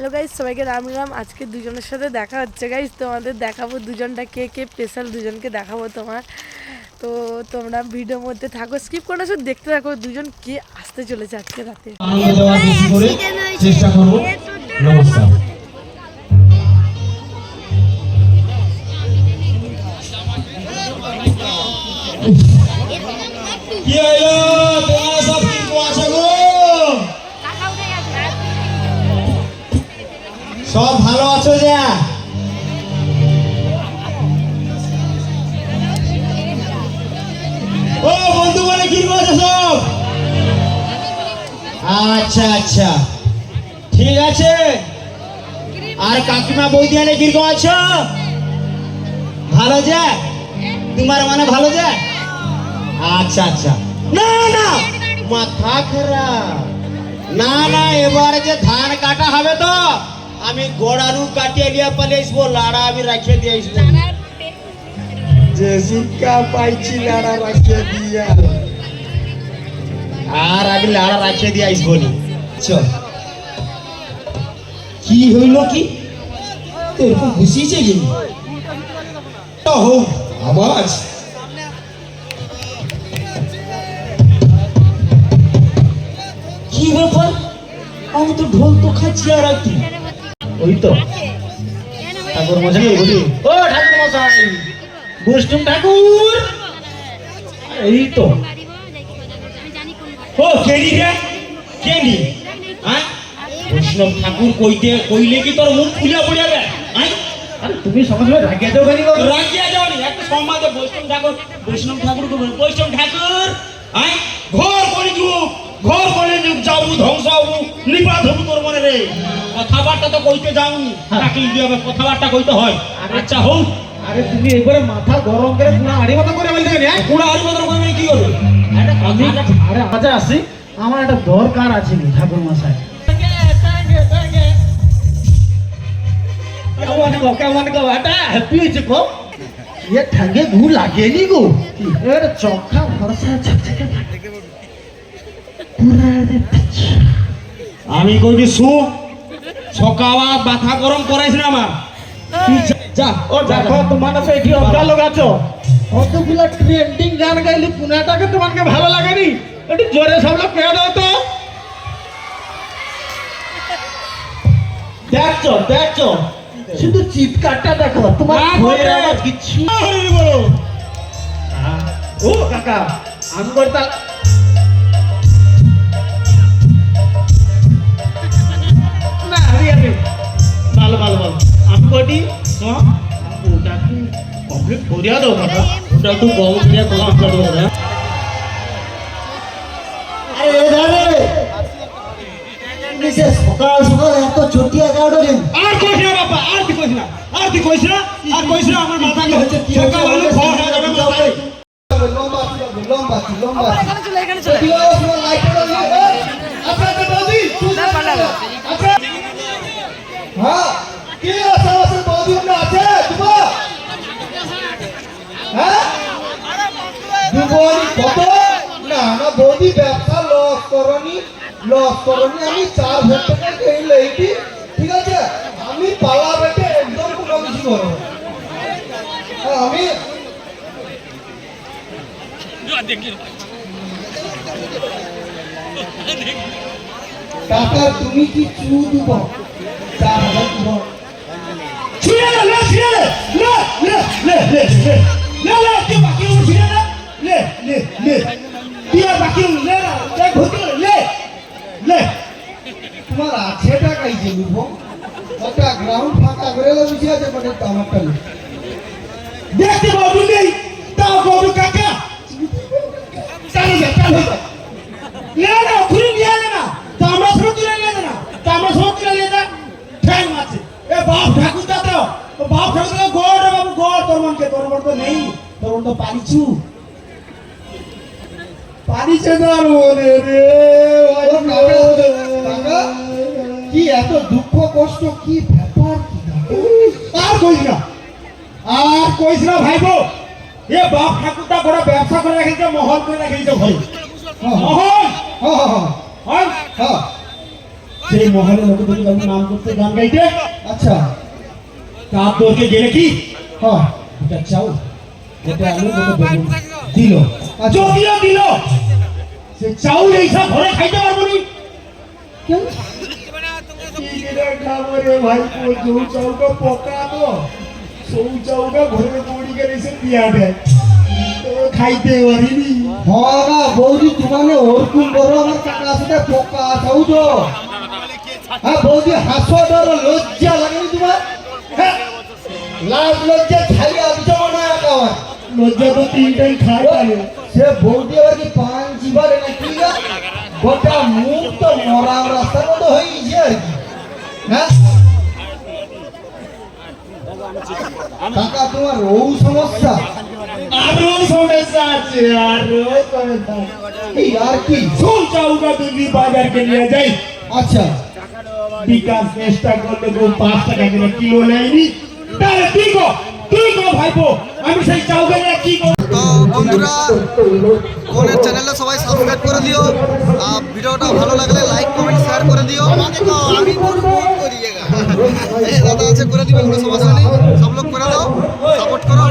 Hello guys, সবাইকে রাম রাম। আজকে দুজনের সাথে দেখা হচ্ছে গাইস। তোমাদের দেখাবো দুজনটা কে কে স্পেশাল, দুজনকে দেখাবো তোমার। তো তোমরা ভিডিওর মধ্যে থাকো, স্কিপ করে শুধু দেখতে থাকো দুজন কে আসতে চলেছে আজকে রাতে। চেষ্টা করব। নমস্কার। কি হলো তোমরা সব কি আছো গো? সব ভালো আছো যা? ও বন্ধু বলে কি করছো সব? আচ্ছা আচ্ছা ঠিক আছে। আর কাকিমা বৌদিয়ানে কিরকম আছো? ভালো যা? তোমার মানে ভালো যা? আচ্ছা আচ্ছা। না না মাথা খারাপ। না না এবারে যে ধান কাটা হবে তো আমি গোড়ারু কাটিয়ে নিয়ে পালে আসবো, লাড়া আমি রাখিয়ে দিয়ে আসবো। যে শিক্ষা পাইছি লাড়া রাখিয়ে দিয়া আর আমি লাড়া রাখিয়ে দিয়ে আসবো নি। চল কি হইল কি এরকম ঘুষিয়েছে কি আওয়াজ? কি ব্যাপার? আমি তো ঢোল তো খাচ্ছি আর কি। ওই তো ঠাকুর মশাই বলি, ও ঠাকুর মশাই, বৈষ্ণব ঠাকুর। এই তো ও কেডি রে কেডি? হ্যাঁ বৈষ্ণব ঠাকুর কইতে কইলে কি তোর মুখ খুলে পড়ে যাবে? হ্যাঁ আরে তুমি সমাজ में রাখিয়া যাও গানি, রাখিয়া যাও নি একটা সমাজে বৈষ্ণব ঠাকুর বৈষ্ণব ঠাকুর হ্যাঁ ঘর করে যুগ ঘর করে যুগ যাও ধ্বংস হবু নিপাত হবু তোর মনে রে। কথাবার্তা তো কইতে যাওনি, রাখি দিবে কথাবার্তা কইতে হয়। আচ্ছা হোক। আরে তুমি একবারে মাথা গরম করে পুরা আড়ি মতো করে বলতে গেলে পুরো আড়ি মতো করে কি করবে? আমি আরে আজ আসি, আমার একটা দরকার আছে ঠাকুর মশাই। কেমন গো এটা হ্যাপি হয়েছে গো? ये ठगे घू लागे नी गो এর চোখা ভরসা ঝকঝকে পুরা আমি কইছি সু সকাওয়া মাথা গরম করাইছ না আমার। যা ও দেখো তোমার তো এটি অজ্ঞা লোক আছো, কতগুলা ট্রেন্ডিং গান গাইলি পুনাটাকে তোমাকে ভালো লাগেনি? একটু জোরে সব লোক পেয়ে দাও তো। দেখছো শুধু চিৎকারটা দেখো, তোমার ভয়ের আওয়াজ কিচ্ছু বলো। ও কাকা আমি করতাম না আমি ভালো আমি কটি ওটা কমপ্লিট করিয়া দাও কাকা, ওটা একটু গম দিয়ে কলাম করে দাও। আরে দাদা নিচে সকাল সকাল এত চটিয়া গাড়ো আর কইছ না বাবা, আর কি কইছ না আমার মাথাকে সকাল হলে ভর হয়ে যাবে মাথায়। লম্বা এখানে চলে হ্যাঁ কি আছে বৌদি আছে তোমার? হ্যাঁ কত না না বৌদি ব্যবসা লস করনি আমি 4,000 টাকা দিয়ে লইছি, ঠিক আছে? আমি পালা বেটে একদম কোনো কিছু করব আমি টাকা তুমি কি চু দিব 4,000 দিব ছিড়ে লে কি বাকি ছিড়ে লে দিয়া বাকি লে না দেখ ভুতি লে তোমার আছে টাকাই যে নিব ওটা গ্রাউন্ড ফাঁকা করে বুঝি আছে মানে আমারটা দেখতে বাবু নেই তাও বাবু কাকা চালু যা লে না ঘুরে নিয়ে না তো আমরা সব তুলে নিয়ে না ঠ্যাং আছে এ বাপ ঠাকুর দাদা ও বাপ ঠাকুর গড় বাবু গড় তোর মন তো নেই, তোর মন তো পারিছু তোর মনে রে। কি এত দুঃখ কষ্ট কি ব্যাপার কি আর কইস না ভাইবো, এ বাপ ঠাকুরটা বড় ব্যবসা করে রাখিছে, মহল করে রাখিছে ঘরে। মহল হ্যাঁ সেই মহলে লোকে দেখে নাম করতে গান গাইতে। আচ্ছা তার দরকে গেলে কি হ্যাঁ এটা চাও, এটা আলু, এটা বেগুন দিল, আচ্ছা। যদিও দিল সে চাউল এইসব ঘরে খাইতে পারবো নি। কেন কি করে খাবো রে ভাই, যৌ চাউটা পকা তো, সৌ চাউটা ঘরে পড়ি গেলে সে পিয়া দেয়, তো খাইতে পারিনি। হ্যাঁ না বৌদি তোমার ওরকম বড় আমার কাকা সাথে পোকা চাও তো। হ্যাঁ বৌদি হাসো ডর লজ্জা লাগেনি তোমার? হ্যাঁ লাজ লজ্জা ছাড়িয়ে আসছো মনে হয় একেবারে। লজ্জা তো তিনটাই খাই পারে। সে বৌদি আবার কি পান চিবারে না কি গা? গোটা মুখ তো মরা রাস্তার মতো হয়ে গেছে আর কি। হ্যাঁ কাকা তোমার ও সমস্যা? আরো সমস্যা আছে, আরো সমস্যা। কি আর কি? সব চাউটা যদি বাজারকে নিয়ে যাই, আচ্ছা বিকাশ চেষ্টা করলে তো 5 টাকা করে কিলো নেয়নি, তাহলে তুই গো ভাইপো, আমি সেই চাউকে নিয়ে কি করব? তো বন্ধুরা বোনের চ্যানেলটা সবাই সাবস্ক্রাইব করে দিও, আর ভিডিওটা ভালো লাগলে লাইক কমেন্ট শেয়ার করে দিও। আমি দাদা আছে করে দিবে, কোনো সমস্যা নেই, সব লোক করে দাও, সাপোর্ট করো।